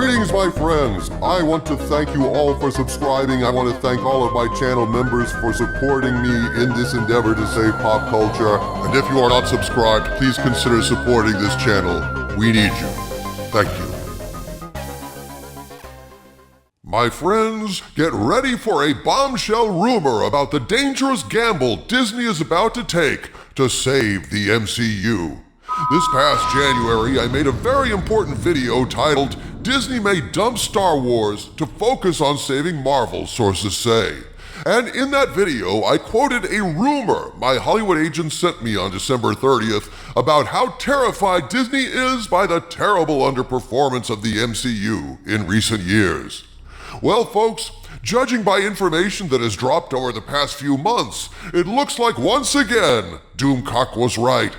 Greetings, my friends. I want to thank you all for subscribing. I want to thank all of my channel members for supporting me in this endeavor to save pop culture. And if you are not subscribed, please consider supporting this channel. We need you. Thank you. My friends, get ready for a bombshell rumor about the dangerous gamble Disney is about to take to save the MCU. This past January, I made a very important video titled, Disney May Dump Star Wars to Focus on Saving Marvel, sources say. And in that video, I quoted a rumor my Hollywood agent sent me on December 30th about how terrified Disney is by the terrible underperformance of the MCU in recent years. Well, folks, judging by information that has dropped over the past few months, it looks like once again, Doomcock was right.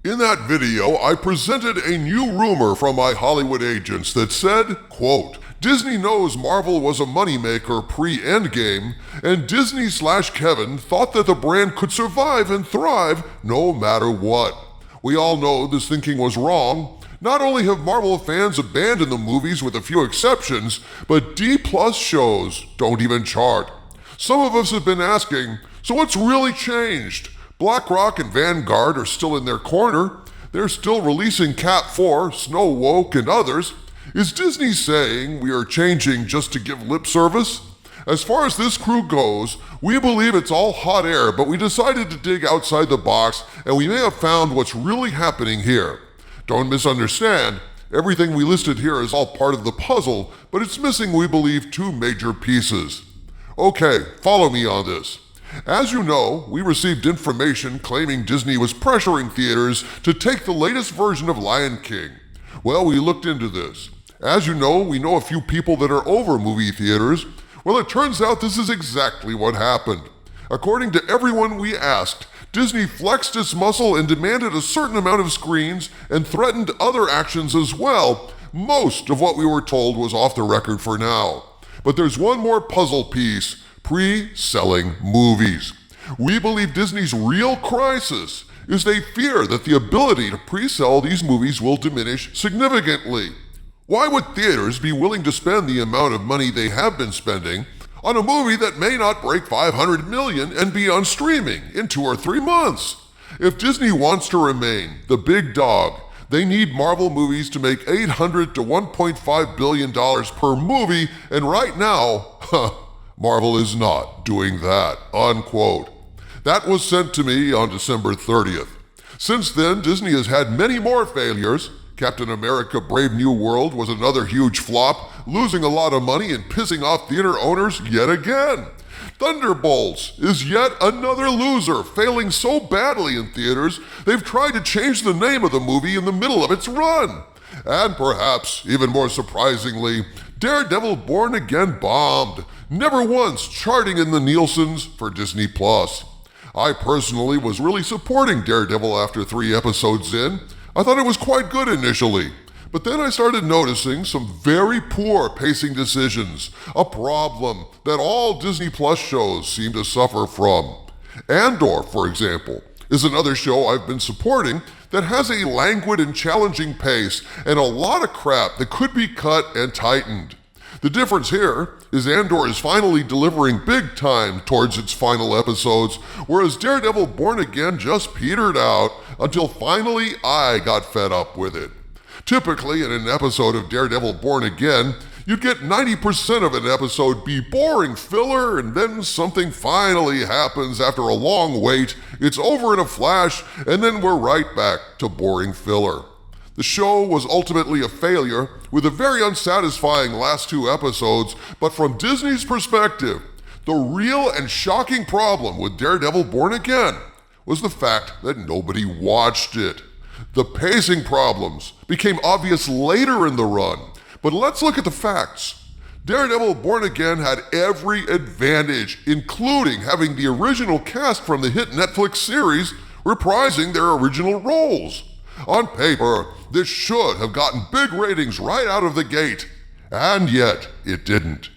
In that video, I presented a new rumor from my Hollywood agents that said, quote, Disney knows Marvel was a moneymaker pre-Endgame, and Disney/Kevin thought that the brand could survive and thrive no matter what. We all know this thinking was wrong. Not only have Marvel fans abandoned the movies with a few exceptions, but D+ shows don't even chart. Some of us have been asking, so what's really changed? BlackRock and Vanguard are still in their corner. They're still releasing Cat 4, Snow Woke, and others. Is Disney saying we are changing just to give lip service? As far as this crew goes, we believe it's all hot air, but we decided to dig outside the box, and we may have found what's really happening here. Don't misunderstand. Everything we listed here is all part of the puzzle, but it's missing, we believe, two major pieces. Okay, follow me on this. As you know, we received information claiming Disney was pressuring theaters to take the latest version of Lion King. Well, we looked into this. As you know, we know a few people that are over movie theaters. Well, it turns out this is exactly what happened. According to everyone we asked, Disney flexed its muscle and demanded a certain amount of screens and threatened other actions as well. Most of what we were told was off the record for now. But there's one more puzzle piece. Pre-selling movies. We believe Disney's real crisis is they fear that the ability to pre-sell these movies will diminish significantly. Why would theaters be willing to spend the amount of money they have been spending on a movie that may not break $500 million and be on streaming in 2 or 3 months? If Disney wants to remain the big dog, they need Marvel movies to make $800 to $1.5 billion per movie, and right now, Marvel is not doing that, unquote. That was sent to me on December 30th. Since then, Disney has had many more failures. Captain America: Brave New World was another huge flop, losing a lot of money and pissing off theater owners yet again. Thunderbolts is yet another loser, failing so badly in theaters, they've tried to change the name of the movie in the middle of its run. And perhaps, even more surprisingly, Daredevil Born Again bombed, never once charting in the Nielsen's for Disney+. I personally was really supporting Daredevil after 3 episodes in. I thought it was quite good initially, but then I started noticing some very poor pacing decisions, a problem that all Disney+ shows seem to suffer from. Andor, for example, is another show I've been supporting that has a languid and challenging pace and a lot of crap that could be cut and tightened. The difference here is Andor is finally delivering big time towards its final episodes, whereas Daredevil Born Again just petered out until finally I got fed up with it. Typically, in an episode of Daredevil Born Again, you'd get 90% of an episode be boring filler, and then something finally happens after a long wait, it's over in a flash, and then we're right back to boring filler. The show was ultimately a failure with a very unsatisfying last 2 episodes, but from Disney's perspective, the real and shocking problem with Daredevil Born Again was the fact that nobody watched it. The pacing problems became obvious later in the run, but let's look at the facts. Daredevil Born Again had every advantage, including having the original cast from the hit Netflix series reprising their original roles. On paper, this should have gotten big ratings right out of the gate, and yet it didn't.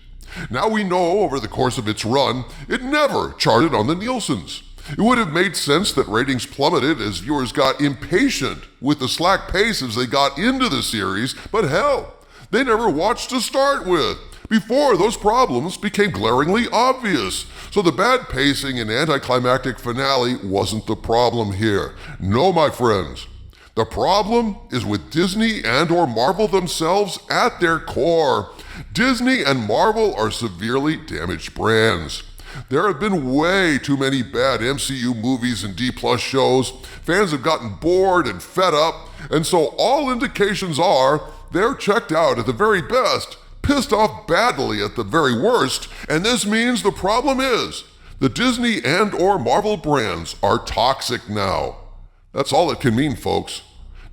Now we know over the course of its run, it never charted on the Nielsen's. It would have made sense that ratings plummeted as viewers got impatient with the slack pace as they got into the series, but hell, They never watched to start with, before those problems became glaringly obvious. So the bad pacing and anticlimactic finale wasn't the problem here. No, my friends. The problem is with Disney and or Marvel themselves at their core. Disney and Marvel are severely damaged brands. There have been way too many bad MCU movies and D+ shows. Fans have gotten bored and fed up, and so all indications are they're checked out at the very best, pissed off badly at the very worst, and this means the problem is the Disney and or Marvel brands are toxic now. That's all it can mean, folks.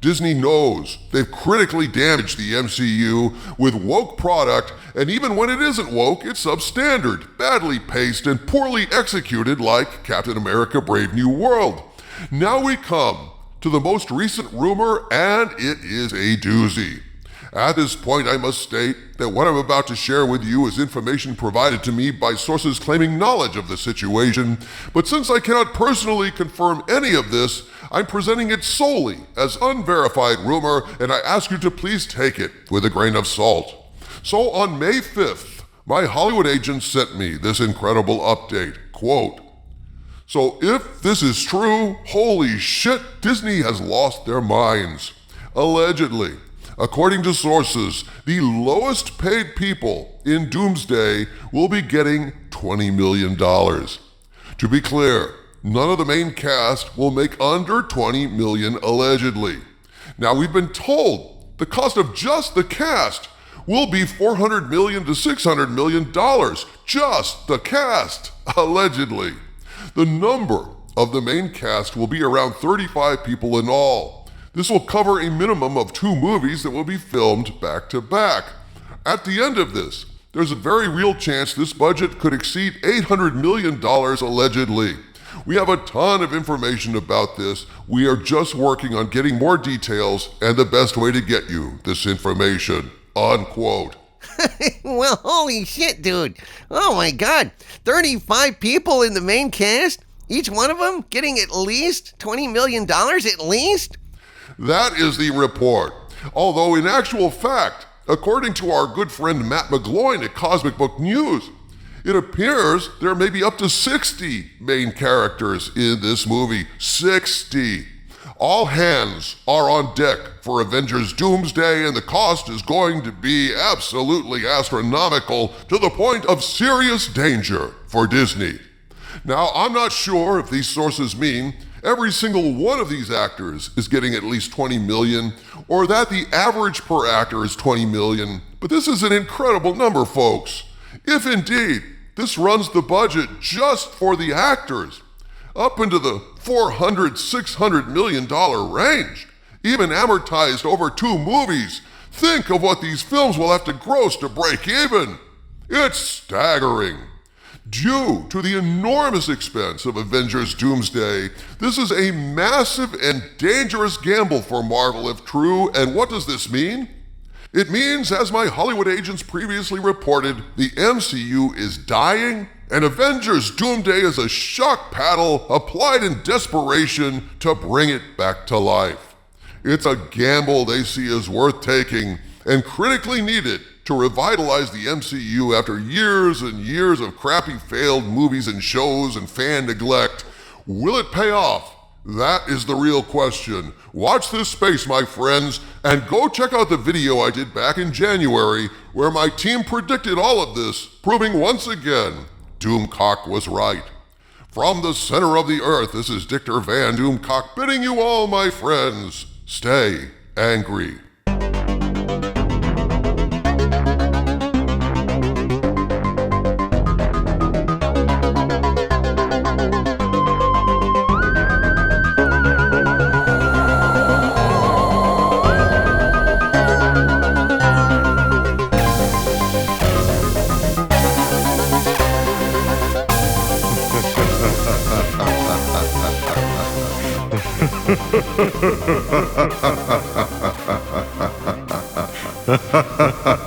Disney knows they've critically damaged the MCU with woke product, and even when it isn't woke, it's substandard, badly paced, and poorly executed like Captain America: Brave New World. Now we come to the most recent rumor, and it is a doozy. At this point, I must state that what I'm about to share with you is information provided to me by sources claiming knowledge of the situation, but since I cannot personally confirm any of this, I'm presenting it solely as unverified rumor, and I ask you to please take it with a grain of salt. So on May 5th, my Hollywood agent sent me this incredible update, quote, "So if this is true, holy shit, Disney has lost their minds. Allegedly, according to sources, the lowest paid people in Doomsday will be getting $20 million. To be clear, none of the main cast will make under $20 million allegedly. Now we've been told the cost of just the cast will be $400 million to $600 million, just the cast, allegedly. The number of the main cast will be around 35 people in all. This will cover a minimum of 2 movies that will be filmed back to back. At the end of this, there's a very real chance this budget could exceed $800 million allegedly. We have a ton of information about this. We are just working on getting more details and the best way to get you this information." Unquote. Well, holy shit, dude. Oh my God. 35 people in the main cast? Each one of them getting at least $20 million at least? That is the report. Although in actual fact, according to our good friend Matt McGloin at Cosmic Book News, it appears there may be up to 60 main characters in this movie. 60. All hands are on deck for Avengers Doomsday, and the cost is going to be absolutely astronomical to the point of serious danger for Disney. Now, I'm not sure if these sources mean every single one of these actors is getting at least $20 million, or that the average per actor is $20 million, but this is an incredible number, folks. If indeed this runs the budget just for the actors up into the $400, $600 million range, even amortized over 2 movies, think of what these films will have to gross to break even. It's staggering. Due to the enormous expense of Avengers Doomsday, this is a massive and dangerous gamble for Marvel if true, and what does this mean? It means, as my Hollywood agents previously reported, the MCU is dying, and Avengers Doomsday is a shock paddle applied in desperation to bring it back to life. It's a gamble they see as worth taking and critically needed to revitalize the MCU after years and years of crappy failed movies and shows and fan neglect. Will it pay off? That is the real question. Watch this space, my friends, and go check out the video I did back in January where my team predicted all of this, proving once again Doomcock was right. From the center of the earth, this is Dictor Van Doomcock bidding you all, my friends, stay angry. Ha ha ha ha.